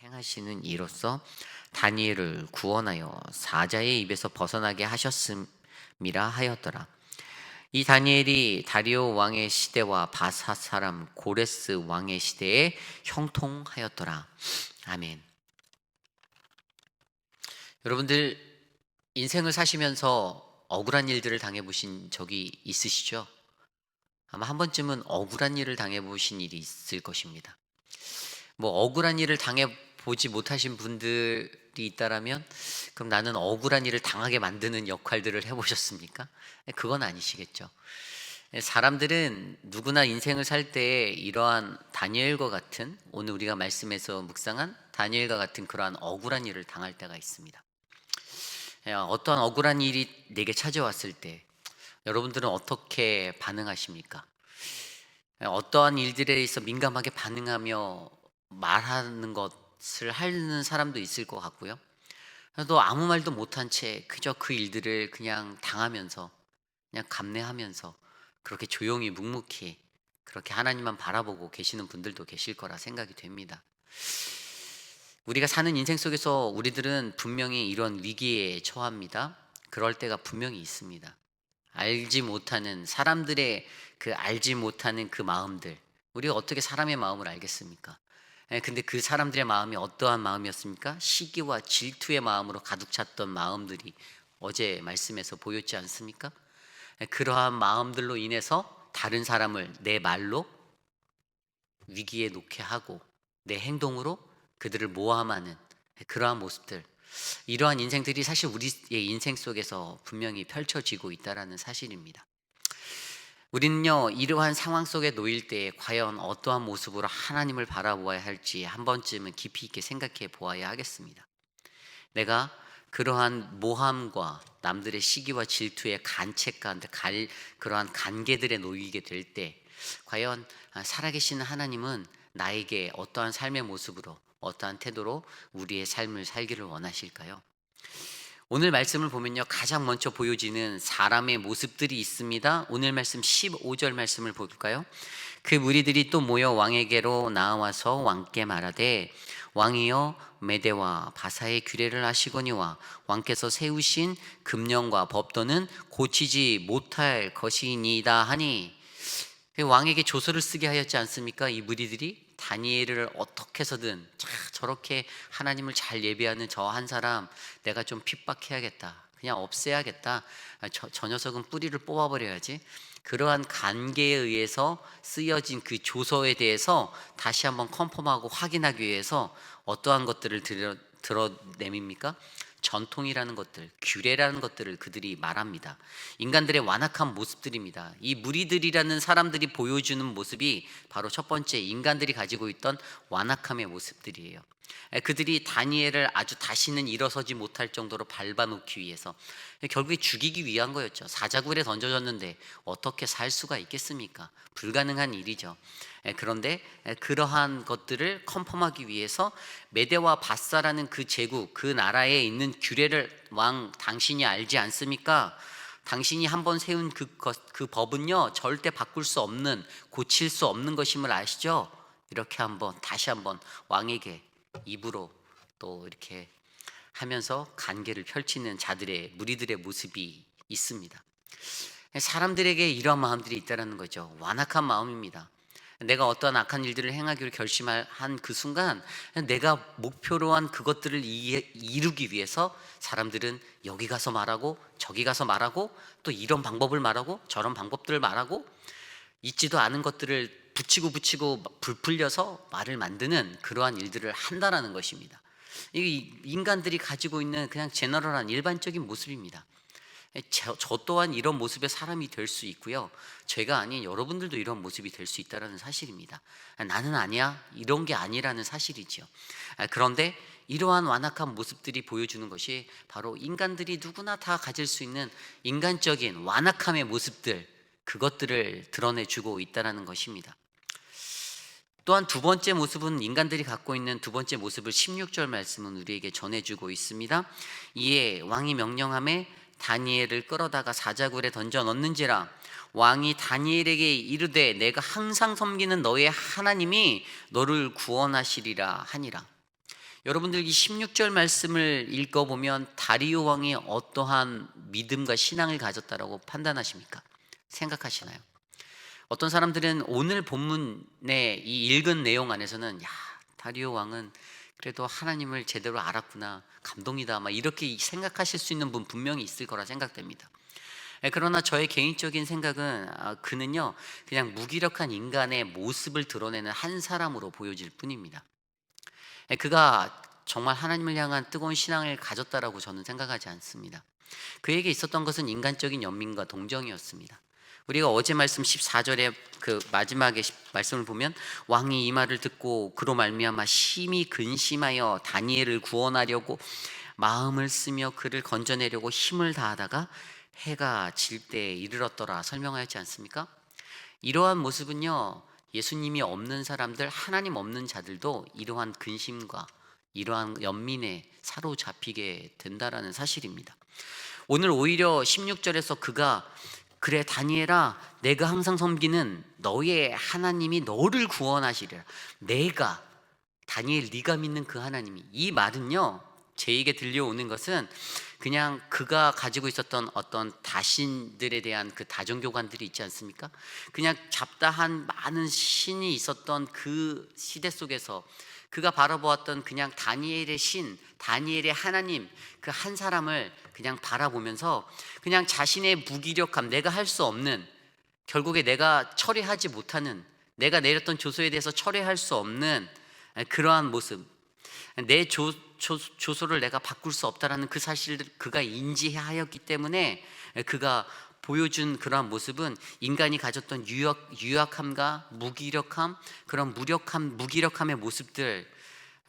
행하시는 이로써 다니엘을 구원하여 사자의 입에서 벗어나게 하셨음이라 하였더라. 이 다니엘이 다리오 왕의 시대와 바사 사람 고레스 왕의 시대에 형통하였더라. 아멘. 여러분들 인생을 사시면서 억울한 일들을 당해보신 적이 있으시죠? 아마 한 번쯤은 억울한 일을 당해보신 일이 있을 것입니다. 뭐 억울한 일을 당해보지 못하신 분들이 있다라면 그럼 나는 억울한 일을 당하게 만드는 역할들을 해보셨습니까? 그건 아니시겠죠. 사람들은 누구나 인생을 살 때 이러한 다니엘과 같은, 오늘 우리가 말씀에서 묵상한 다니엘과 같은 그러한 억울한 일을 당할 때가 있습니다. 어떠한 억울한 일이 내게 찾아왔을 때 여러분들은 어떻게 반응하십니까? 어떠한 일들에 있어 민감하게 반응하며 말하는 것을 하는 사람도 있을 것 같고요. 또 아무 말도 못한 채 그저 그 일들을 그냥 당하면서 그냥 감내하면서 그렇게 조용히 묵묵히 그렇게 하나님만 바라보고 계시는 분들도 계실 거라 생각이 됩니다. 우리가 사는 인생 속에서 우리들은 분명히 이런 위기에 처합니다. 그럴 때가 분명히 있습니다. 알지 못하는 사람들의 그 알지 못하는 그 마음들, 우리가 어떻게 사람의 마음을 알겠습니까? 근데 그 사람들의 마음이 어떠한 마음이었습니까? 시기와 질투의 마음으로 가득 찼던 마음들이 어제 말씀에서 보였지 않습니까? 그러한 마음들로 인해서 다른 사람을 내 말로 위기에 놓게 하고 내 행동으로 그들을 모함하는 그러한 모습들, 이러한 인생들이 사실 우리의 인생 속에서 분명히 펼쳐지고 있다는 사실입니다. 우리는요, 이러한 상황 속에 놓일 때 과연 어떠한 모습으로 하나님을 바라보아야 할지 한 번쯤은 깊이 있게 생각해 보아야 하겠습니다. 내가 그러한 모함과 남들의 시기와 질투의 간책 가운데 그러한 관계들에 놓이게 될 때 과연 살아계신 하나님은 나에게 어떠한 삶의 모습으로 어떠한 태도로 우리의 삶을 살기를 원하실까요? 오늘 말씀을 보면요, 가장 먼저 보여지는 사람의 모습들이 있습니다. 오늘 말씀 15절 말씀을 볼까요? 그 무리들이 또 모여 왕에게로 나와서 왕께 말하되 왕이여 메대와 바사의 규례를 하시거니와 왕께서 세우신 금령과 법도는 고치지 못할 것이니이다 하니, 왕에게 조서를 쓰게 하였지 않습니까? 이 무리들이 다니엘을 어떻게 해서든 저렇게 하나님을 잘 예배하는 저 한 사람 내가 좀 핍박해야겠다, 그냥 없애야겠다, 저 녀석은 뿌리를 뽑아버려야지, 그러한 관계에 의해서 쓰여진 그 조서에 대해서 다시 한번 컨펌하고 확인하기 위해서 어떠한 것들을 드러냅니까? 전통이라는 것들, 규례라는 것들을 그들이 말합니다. 인간들의 완악한 모습들입니다. 이 무리들이라는 사람들이 보여주는 모습이 바로 첫 번째 인간들이 가지고 있던 완악함의 모습들이에요. 그들이 다니엘을 아주 다시는 일어서지 못할 정도로 밟아놓기 위해서 결국에 죽이기 위한 거였죠. 사자굴에 던져졌는데 어떻게 살 수가 있겠습니까? 불가능한 일이죠. 그런데 그러한 것들을 컨펌하기 위해서 메대와 바사라는 그 제국, 그 나라에 있는 규례를 왕 당신이 알지 않습니까? 당신이 한번 세운 그 법은요 절대 바꿀 수 없는, 고칠 수 없는 것임을 아시죠? 이렇게 다시 한번 왕에게 입으로 또 이렇게 하면서 관계를 펼치는 자들의, 무리들의 모습이 있습니다. 사람들에게 이러한 마음들이 있다는 거죠. 완악한 마음입니다. 내가 어떠한 악한 일들을 행하기로 결심한 그 순간 내가 목표로 한 그것들을 이루기 위해서 사람들은 여기 가서 말하고 저기 가서 말하고 또 이런 방법을 말하고 저런 방법들을 말하고 있지도 않은 것들을 붙이고 불풀려서 말을 만드는 그러한 일들을 한다라는 것입니다. 이 인간들이 가지고 있는 그냥 제너럴한 일반적인 모습입니다. 저 또한 이런 모습의 사람이 될 수 있고요, 제가 아닌 여러분들도 이런 모습이 될 수 있다는 사실입니다. 나는 아니야, 이런 게 아니라는 사실이죠. 그런데 이러한 완악한 모습들이 보여주는 것이 바로 인간들이 누구나 다 가질 수 있는 인간적인 완악함의 모습들, 그것들을 드러내주고 있다는 것입니다. 또한 두 번째 모습은, 인간들이 갖고 있는 두 번째 모습을 16절 말씀은 우리에게 전해주고 있습니다. 이에 왕이 명령함에 다니엘을 끌어다가 사자굴에 던져 넣는지라 왕이 다니엘에게 이르되 내가 항상 섬기는 너의 하나님이 너를 구원하시리라 하니라. 여러분들 이 16절 말씀을 읽어보면 다리오 왕이 어떠한 믿음과 신앙을 가졌다라고 판단하십니까? 생각하시나요? 어떤 사람들은 오늘 본문의 이 읽은 내용 안에서는 야, 다리오 왕은 그래도 하나님을 제대로 알았구나, 감동이다, 막 이렇게 생각하실 수 있는 분 분명히 있을 거라 생각됩니다. 그러나 저의 개인적인 생각은 그는요 그냥 무기력한 인간의 모습을 드러내는 한 사람으로 보여질 뿐입니다. 그가 정말 하나님을 향한 뜨거운 신앙을 가졌다라고 저는 생각하지 않습니다. 그에게 있었던 것은 인간적인 연민과 동정이었습니다. 우리가 어제 말씀 14절에 그 마지막에 말씀을 보면 왕이 이 말을 듣고 그로 말미암아 심히 근심하여 다니엘을 구원하려고 마음을 쓰며 그를 건져내려고 힘을 다하다가 해가 질 때에 이르렀더라 설명하였지 않습니까? 이러한 모습은요 예수님이 없는 사람들, 하나님 없는 자들도 이러한 근심과 이러한 연민에 사로잡히게 된다라는 사실입니다. 오늘 오히려 16절에서 그가 그래 다니엘아 내가 항상 섬기는 너의 하나님이 너를 구원하시리라. 내가 다니엘 네가 믿는 그 하나님이, 이 말은요 제에게 들려오는 것은 그냥 그가 가지고 있었던 어떤 다신들에 대한 그 다종교관들이 있지 않습니까? 그냥 잡다한 많은 신이 있었던 그 시대 속에서 그가 바라보았던 그냥 다니엘의 신, 다니엘의 하나님 그 한 사람을 그냥 바라보면서 그냥 자신의 무기력함, 내가 할 수 없는, 결국에 내가 처리하지 못하는, 내가 내렸던 조소에 대해서 처리할 수 없는 그러한 모습, 내 조소를 내가 바꿀 수 없다라는 그 사실을 그가 인지하였기 때문에 그가 보여준 그러한 모습은 인간이 가졌던 유약함과 무기력함, 그런 무기력함의 모습들,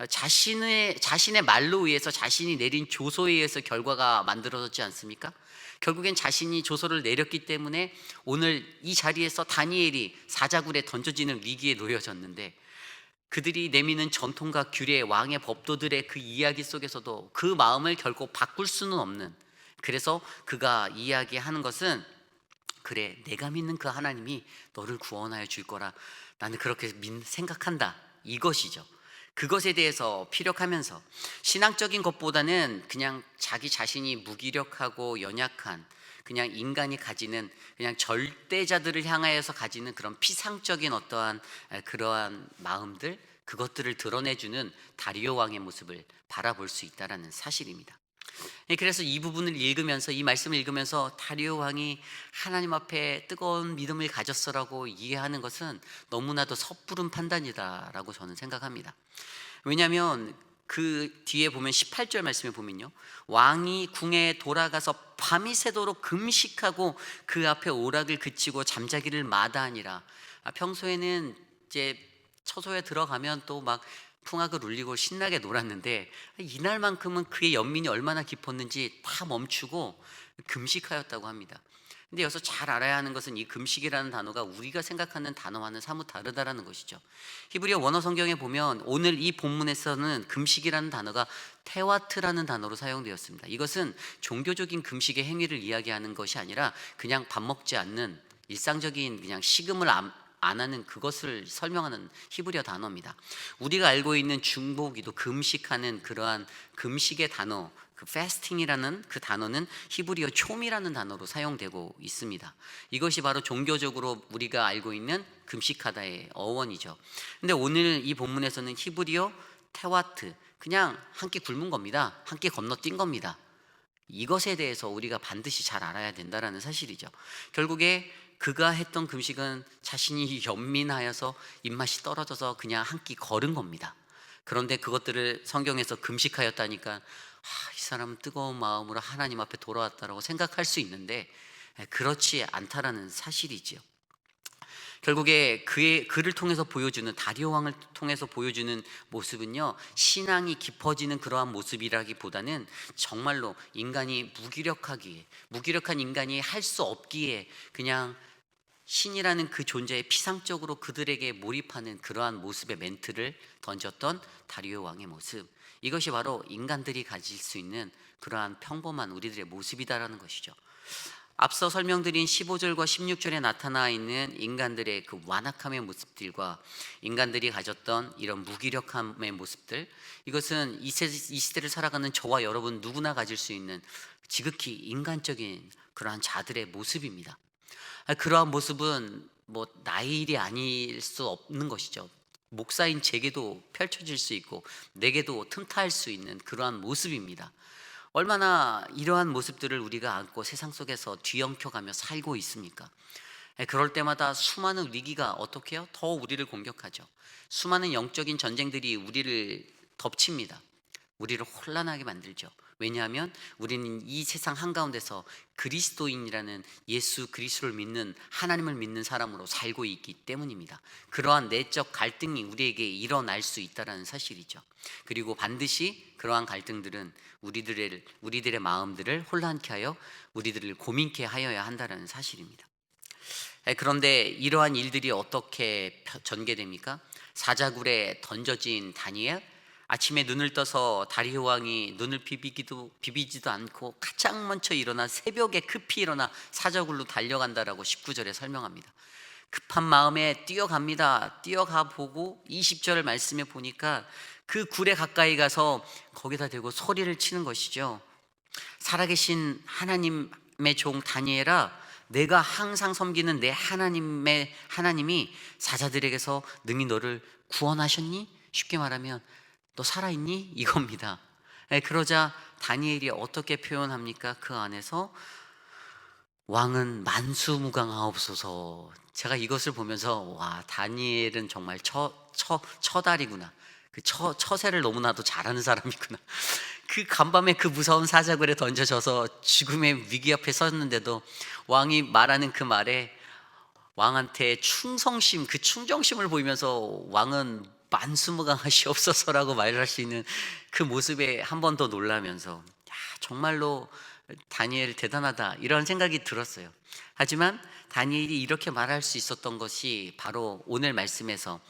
자신의 말로 의해서, 자신이 내린 조소에 의해서 결과가 만들어졌지 않습니까? 결국엔 자신이 조소를 내렸기 때문에 오늘 이 자리에서 다니엘이 사자굴에 던져지는 위기에 놓여졌는데, 그들이 내미는 전통과 규례, 왕의 법도들의 그 이야기 속에서도 그 마음을 결코 바꿀 수는 없는, 그래서 그가 이야기하는 것은 그래 내가 믿는 그 하나님이 너를 구원하여 줄 거라, 나는 그렇게 생각한다, 이것이죠. 그것에 대해서 피력하면서 신앙적인 것보다는 그냥 자기 자신이 무기력하고 연약한 그냥 인간이 가지는 그냥 절대자들을 향하여서 가지는 그런 피상적인 어떠한 그러한 마음들, 그것들을 드러내주는 다리오 왕의 모습을 바라볼 수 있다는 사실입니다. 그래서 이 부분을 읽으면서, 이 말씀을 읽으면서 다리오 왕이 하나님 앞에 뜨거운 믿음을 가졌어라고 이해하는 것은 너무나도 섣부른 판단이다라고 저는 생각합니다. 왜냐하면 그 뒤에 보면 18절 말씀에 보면요, 왕이 궁에 돌아가서 밤이 새도록 금식하고 그 앞에 오락을 그치고 잠자기를 마다하니라. 평소에는 이제 처소에 들어가면 또 막 풍악을 울리고 신나게 놀았는데 이날만큼은 그의 연민이 얼마나 깊었는지 다 멈추고 금식하였다고 합니다. 근데 여기서 잘 알아야 하는 것은 이 금식이라는 단어가 우리가 생각하는 단어와는 사뭇 다르다라는 것이죠. 히브리어 원어 성경에 보면 오늘 이 본문에서는 금식이라는 단어가 테와트라는 단어로 사용되었습니다. 이것은 종교적인 금식의 행위를 이야기하는 것이 아니라 그냥 밥 먹지 않는 일상적인 그냥 식음을 안 하는 그것을 설명하는 히브리어 단어입니다. 우리가 알고 있는 중보기도, 금식하는 그러한 금식의 단어, 그 fasting이라는 그 단어는 히브리어 촘이라는 단어로 사용되고 있습니다. 이것이 바로 종교적으로 우리가 알고 있는 금식하다의 어원이죠. 근데 오늘 이 본문에서는 히브리어 테와트, 그냥 한 끼 굶은 겁니다. 한 끼 건너뛴 겁니다. 이것에 대해서 우리가 반드시 잘 알아야 된다는 사실이죠. 결국에 그가 했던 금식은 자신이 연민하여서 입맛이 떨어져서 그냥 한 끼 걸은 겁니다. 그런데 그것들을 성경에서 금식하였다니까 이 사람은 뜨거운 마음으로 하나님 앞에 돌아왔다라고 생각할 수 있는데 그렇지 않다라는 사실이지요. 결국에 그를 통해서 보여주는, 다리오 왕을 통해서 보여주는 모습은요, 신앙이 깊어지는 그러한 모습이라기보다는 정말로 인간이 무기력한 인간이 할 수 없기에 그냥 신이라는 그 존재에 피상적으로 그들에게 몰입하는 그러한 모습의 멘트를 던졌던 다리오 왕의 모습, 이것이 바로 인간들이 가질 수 있는 그러한 평범한 우리들의 모습이다라는 것이죠. 앞서 설명드린 15절과 16절에 나타나 있는 인간들의 그 완악함의 모습들과 인간들이 가졌던 이런 무기력함의 모습들, 이것은 이 시대를 살아가는 저와 여러분 누구나 가질 수 있는 지극히 인간적인 그러한 자들의 모습입니다. 그러한 모습은 뭐 나의 일이 아닐 수 없는 것이죠. 목사인 제게도 펼쳐질 수 있고 내게도 틈타할 수 있는 그러한 모습입니다. 얼마나 이러한 모습들을 우리가 안고 세상 속에서 뒤엉켜가며 살고 있습니까? 그럴 때마다 수많은 위기가 어떻게 해요? 더 우리를 공격하죠. 수많은 영적인 전쟁들이 우리를 덮칩니다. 우리를 혼란하게 만들죠. 왜냐하면 우리는 이 세상 한가운데서 그리스도인이라는 예수 그리스도를 믿는, 하나님을 믿는 사람으로 살고 있기 때문입니다. 그러한 내적 갈등이 우리에게 일어날 수 있다는 사실이죠. 그리고 반드시 그러한 갈등들은 우리들의 마음들을 혼란케 하여 우리들을 고민케 하여야 한다는 사실입니다. 그런데 이러한 일들이 어떻게 전개됩니까? 사자굴에 던져진 다니엘, 아침에 눈을 떠서 다리오 왕이 눈을 비비지도 않고 가장 먼저 일어나 새벽에 급히 일어나 사자굴로 달려간다라고 19절에 설명합니다. 급한 마음에 뛰어갑니다. 뛰어가 보고 20절 말씀에 보니까 그 굴에 가까이 가서 거기다 대고 소리를 치는 것이죠. 살아계신 하나님의 종 다니엘아, 내가 항상 섬기는 내 하나님이 사자들에게서 능히 너를 구원하셨니? 쉽게 말하면 너 살아있니? 이겁니다. 그러자 다니엘이 어떻게 표현합니까? 그 안에서 왕은 만수무강하옵소서. 제가 이것을 보면서 와, 다니엘은 정말 처달이구나. 그 처세를 너무나도 잘하는 사람이구나. 그 간밤에 그 무서운 사자굴에 던져져서 죽음의 위기 앞에 섰는데도 왕이 말하는 그 말에 왕한테 충성심, 그 충정심을 보이면서 왕은 만수무강하시옵소서라고 말을 할 수 있는 그 모습에 한 번 더 놀라면서 정말로 다니엘 대단하다 이런 생각이 들었어요. 하지만 다니엘이 이렇게 말할 수 있었던 것이 바로 오늘 말씀에서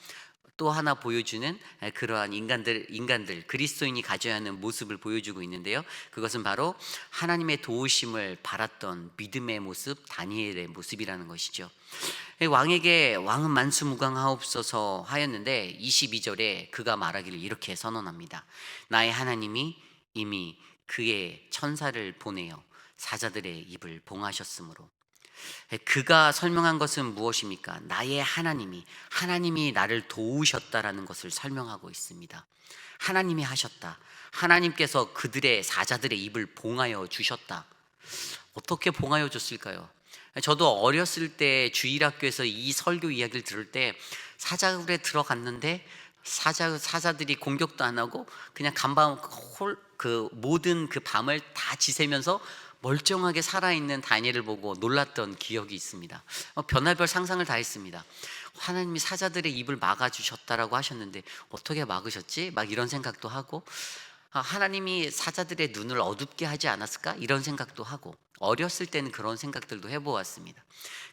또 하나 보여주는 그러한 인간들 그리스도인이 가져야 하는 모습을 보여주고 있는데요. 그것은 바로 하나님의 도우심을 바랐던 믿음의 모습, 다니엘의 모습이라는 것이죠. 왕은 만수무강하옵소서 하였는데 22절에 그가 말하기를 이렇게 선언합니다. 나의 하나님이 이미 그의 천사를 보내어 사자들의 입을 봉하셨으므로. 그가 설명한 것은 무엇입니까? 나의 하나님이 나를 도우셨다라는 것을 설명하고 있습니다. 하나님이 하셨다. 하나님께서 그들의 사자들의 입을 봉하여 주셨다. 어떻게 봉하여 줬을까요? 저도 어렸을 때 주일학교에서 이 설교 이야기를 들을 때 사자굴에 들어갔는데 사자들이 공격도 안 하고 그냥 모든 그 밤을 다 지새면서 멀쩡하게 살아있는 다니엘을 보고 놀랐던 기억이 있습니다. 별의별 상상을 다 했습니다. 하나님이 사자들의 입을 막아주셨다라고 하셨는데 어떻게 막으셨지? 막 이런 생각도 하고 하나님이 사자들의 눈을 어둡게 하지 않았을까? 이런 생각도 하고 어렸을 때는 그런 생각들도 해보았습니다.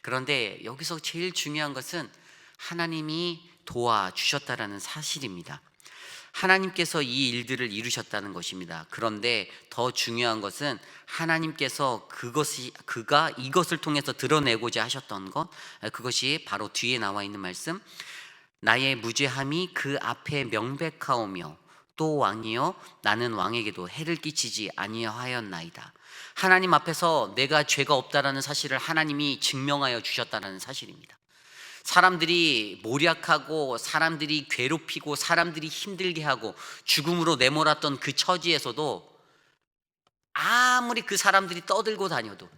그런데 여기서 제일 중요한 것은 하나님이 도와주셨다라는 사실입니다. 하나님께서 이 일들을 이루셨다는 것입니다. 그런데 더 중요한 것은 하나님께서 그가 이것을 통해서 드러내고자 하셨던 것, 그것이 바로 뒤에 나와 있는 말씀, 나의 무죄함이 그 앞에 명백하오며 또 왕이여 나는 왕에게도 해를 끼치지 아니하였나이다. 하나님 앞에서 내가 죄가 없다라는 사실을 하나님이 증명하여 주셨다는 사실입니다. 사람들이 모략하고 사람들이 괴롭히고 사람들이 힘들게 하고 죽음으로 내몰았던 그 처지에서도 아무리 그 사람들이 떠들고 다녀도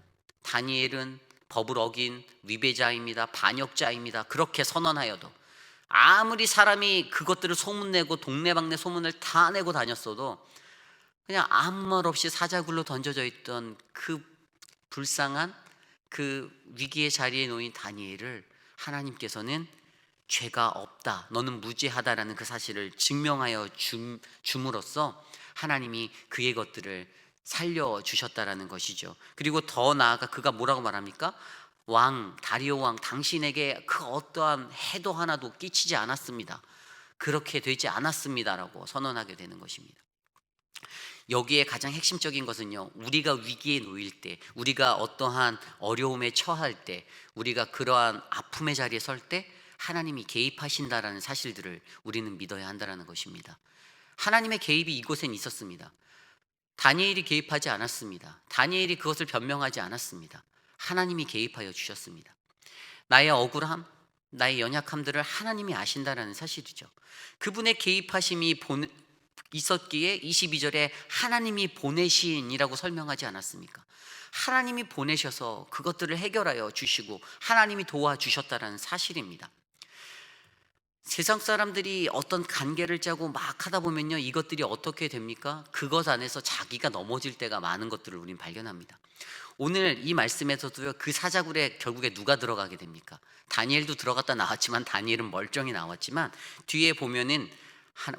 다니엘은 법을 어긴 위배자입니다, 반역자입니다 그렇게 선언하여도 아무리 사람이 그것들을 소문내고 동네방네 소문을 다 내고 다녔어도 그냥 아무 말 없이 사자굴로 던져져 있던 그 불쌍한 그 위기의 자리에 놓인 다니엘을 하나님께서는 죄가 없다, 너는 무죄하다라는 그 사실을 증명하여 줌으로써 하나님이 그의 것들을 살려주셨다라는 것이죠. 그리고 더 나아가 그가 뭐라고 말합니까? 다리오 왕 당신에게 그 어떠한 해도 하나도 끼치지 않았습니다. 그렇게 되지 않았습니다라고 선언하게 되는 것입니다. 여기에 가장 핵심적인 것은요, 우리가 위기에 놓일 때, 우리가 어떠한 어려움에 처할 때, 우리가 그러한 아픔의 자리에 설 때 하나님이 개입하신다라는 사실들을 우리는 믿어야 한다는 것입니다. 하나님의 개입이 이곳엔 있었습니다. 다니엘이 개입하지 않았습니다. 다니엘이 그것을 변명하지 않았습니다. 하나님이 개입하여 주셨습니다. 나의 억울함, 나의 연약함들을 하나님이 아신다라는 사실이죠. 그분의 개입하심이 있었기에 22절에 하나님이 보내신이라고 설명하지 않았습니까? 하나님이 보내셔서 그것들을 해결하여 주시고 하나님이 도와주셨다라는 사실입니다. 세상 사람들이 어떤 관계를 짜고 막 하다 보면요, 이것들이 어떻게 됩니까? 그것 안에서 자기가 넘어질 때가 많은 것들을 우린 발견합니다. 오늘 이 말씀에서도요, 그 사자굴에 결국에 누가 들어가게 됩니까? 다니엘도 들어갔다 나왔지만, 다니엘은 멀쩡히 나왔지만, 뒤에 보면은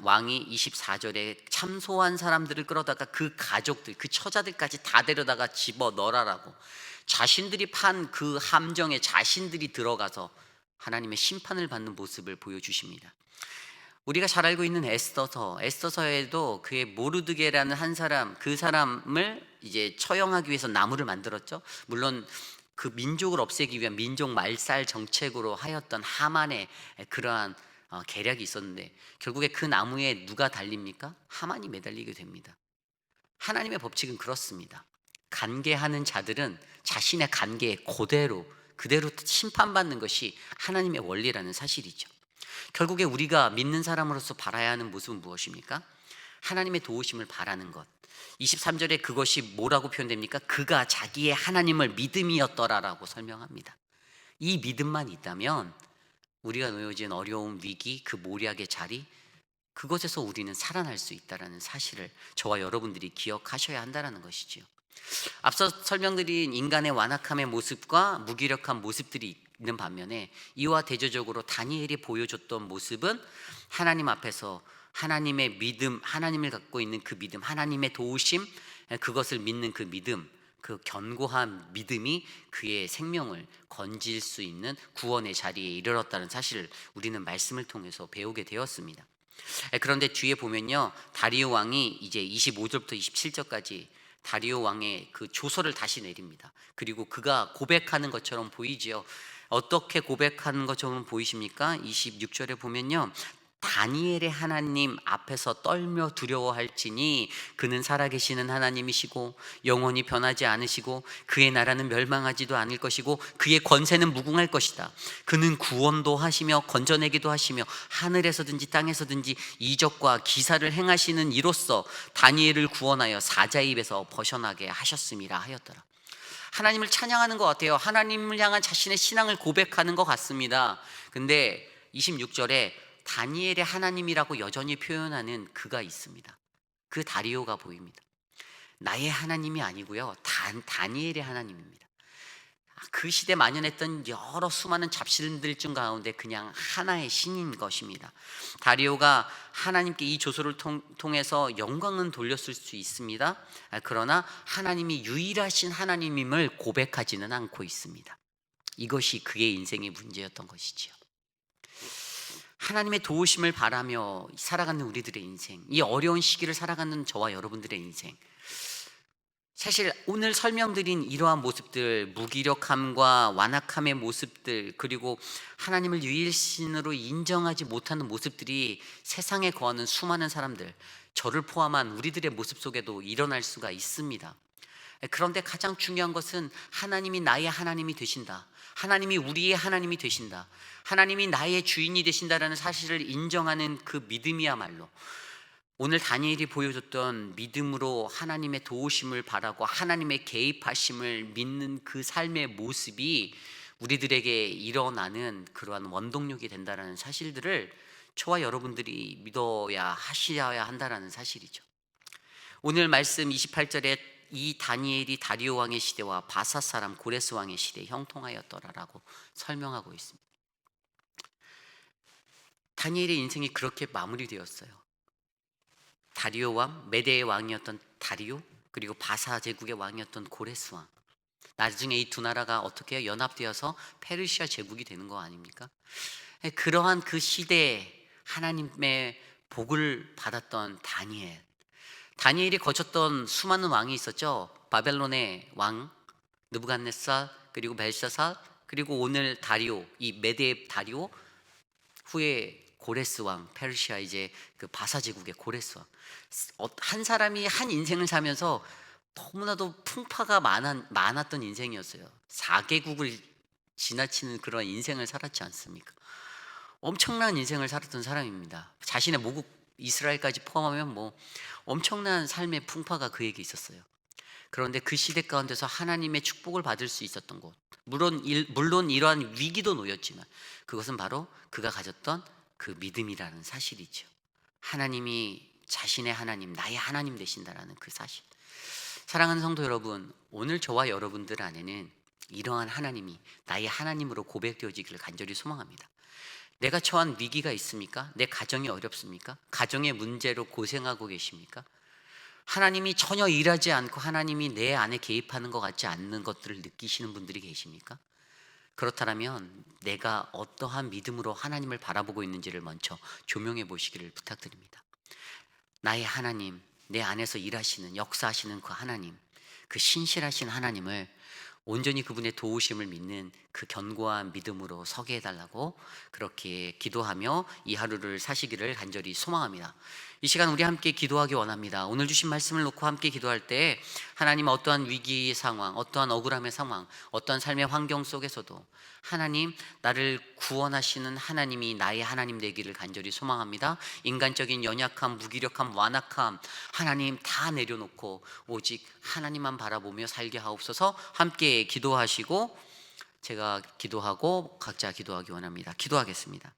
왕이 24절에 참소한 사람들을 끌어다가 그 가족들, 그 처자들까지 다 데려다가 집어 넣으라고, 자신들이 판 그 함정에 자신들이 들어가서 하나님의 심판을 받는 모습을 보여주십니다. 우리가 잘 알고 있는 에스더서에도 그의 모르드게라는 한 사람, 그 사람을 이제 처형하기 위해서 나무를 만들었죠. 물론 그 민족을 없애기 위한 민족 말살 정책으로 하였던 하만의 그러한 계략이 있었는데, 결국에 그 나무에 누가 달립니까? 하만이 매달리게 됩니다. 하나님의 법칙은 그렇습니다. 간계하는 자들은 자신의 간계에 그대로 심판받는 것이 하나님의 원리라는 사실이죠. 결국에 우리가 믿는 사람으로서 바라야 하는 모습은 무엇입니까? 하나님의 도우심을 바라는 것. 23절에 그것이 뭐라고 표현됩니까? 그가 자기의 하나님을 믿음이었더라라고 설명합니다. 이 믿음만 있다면 우리가 놓여진 어려움, 위기, 그 모략의 자리, 그것에서 우리는 살아날 수 있다는 사실을 저와 여러분들이 기억하셔야 한다는 것이지요. 앞서 설명드린 인간의 완악함의 모습과 무기력한 모습들이 있는 반면에, 이와 대조적으로 다니엘이 보여줬던 모습은 하나님 앞에서 하나님의 믿음, 하나님을 갖고 있는 그 믿음, 하나님의 도우심, 그것을 믿는 그 믿음, 그 견고한 믿음이 그의 생명을 건질 수 있는 구원의 자리에 이르렀다는 사실을 우리는 말씀을 통해서 배우게 되었습니다. 그런데 뒤에 보면요, 다리오 왕이 이제 25절부터 27절까지 다리오 왕의 그 조서를 다시 내립니다. 그리고 그가 고백하는 것처럼 보이지요. 어떻게 고백하는 것처럼 보이십니까? 26절에 보면요, 다니엘의 하나님 앞에서 떨며 두려워할지니 그는 살아계시는 하나님이시고 영원히 변하지 않으시고 그의 나라는 멸망하지도 않을 것이고 그의 권세는 무궁할 것이다. 그는 구원도 하시며 건져내기도 하시며 하늘에서든지 땅에서든지 이적과 기사를 행하시는 이로써 다니엘을 구원하여 사자의 입에서 벗어나게 하셨음이라 하였더라. 하나님을 찬양하는 것 같아요. 하나님을 향한 자신의 신앙을 고백하는 것 같습니다. 근데 26절에 다니엘의 하나님이라고 여전히 표현하는 그가 있습니다. 그 다리오가 보입니다. 나의 하나님이 아니고요, 다니엘의 하나님입니다. 그 시대 만연했던 여러 수많은 잡신들 중 가운데 그냥 하나의 신인 것입니다. 다리오가 하나님께 이 조서를 통해서 영광은 돌렸을 수 있습니다. 그러나 하나님이 유일하신 하나님임을 고백하지는 않고 있습니다. 이것이 그의 인생의 문제였던 것이지요. 하나님의 도우심을 바라며 살아가는 우리들의 인생, 이 어려운 시기를 살아가는 저와 여러분들의 인생, 사실 오늘 설명드린 이러한 모습들, 무기력함과 완악함의 모습들, 그리고 하나님을 유일신으로 인정하지 못하는 모습들이 세상에 거하는 수많은 사람들, 저를 포함한 우리들의 모습 속에도 일어날 수가 있습니다. 그런데 가장 중요한 것은 하나님이 나의 하나님이 되신다, 하나님이 우리의 하나님이 되신다, 하나님이 나의 주인이 되신다라는 사실을 인정하는 그 믿음이야말로 오늘 다니엘이 보여줬던 믿음으로 하나님의 도우심을 바라고 하나님의 개입하심을 믿는 그 삶의 모습이 우리들에게 일어나는 그러한 원동력이 된다는 사실들을 저와 여러분들이 하셔야 한다는 사실이죠. 오늘 말씀 28절에 이 다니엘이 다리오 왕의 시대와 바사 사람 고레스 왕의 시대에 형통하였더라라고 설명하고 있습니다. 다니엘의 인생이 그렇게 마무리되었어요. 다리오 왕, 메대의 왕이었던 다리오, 그리고 바사 제국의 왕이었던 고레스 왕. 나중에 이 두 나라가 어떻게 연합되어서 페르시아 제국이 되는 거 아닙니까? 그러한 그 시대에 하나님의 복을 받았던 다니엘이 거쳤던 수많은 왕이 있었죠. 바벨론의 왕 느부갓네살, 그리고 벨샤살, 그리고 오늘 다리오, 이 메데 다리오, 후에 고레스 왕, 페르시아 이제 그 바사 제국의 고레스 왕. 한 사람이 한 인생을 사면서 너무나도 풍파가 많았던 인생이었어요. 4개국을 지나치는 그런 인생을 살았지 않습니까? 엄청난 인생을 살았던 사람입니다. 자신의 모국 이스라엘까지 포함하면 뭐 엄청난 삶의 풍파가 그에게 있었어요. 그런데 그 시대 가운데서 하나님의 축복을 받을 수 있었던 곳, 물론 이러한 위기도 놓였지만 그것은 바로 그가 가졌던 그 믿음이라는 사실이죠. 하나님이 자신의 하나님, 나의 하나님 되신다라는 그 사실. 사랑하는 성도 여러분, 오늘 저와 여러분들 안에는 이러한 하나님이 나의 하나님으로 고백되어지기를 간절히 소망합니다. 내가 처한 위기가 있습니까? 내 가정이 어렵습니까? 가정의 문제로 고생하고 계십니까? 하나님이 전혀 일하지 않고 하나님이 내 안에 개입하는 것 같지 않는 것들을 느끼시는 분들이 계십니까? 그렇다면 내가 어떠한 믿음으로 하나님을 바라보고 있는지를 먼저 조명해 보시기를 부탁드립니다. 나의 하나님, 내 안에서 일하시는, 역사하시는 그 하나님, 그 신실하신 하나님을 온전히 그분의 도우심을 믿는 그 견고한 믿음으로 서게 해달라고 그렇게 기도하며 이 하루를 사시기를 간절히 소망합니다. 이 시간 우리 함께 기도하기 원합니다. 오늘 주신 말씀을 놓고 함께 기도할 때 하나님, 어떠한 위기 상황, 어떠한 억울함의 상황, 어떠한 삶의 환경 속에서도 하나님, 나를 구원하시는 하나님이 나의 하나님 되기를 간절히 소망합니다. 인간적인 연약함, 무기력함, 완악함 하나님 다 내려놓고 오직 하나님만 바라보며 살게 하옵소서. 함께 기도하시고 제가 기도하고 각자 기도하기 원합니다. 기도하겠습니다.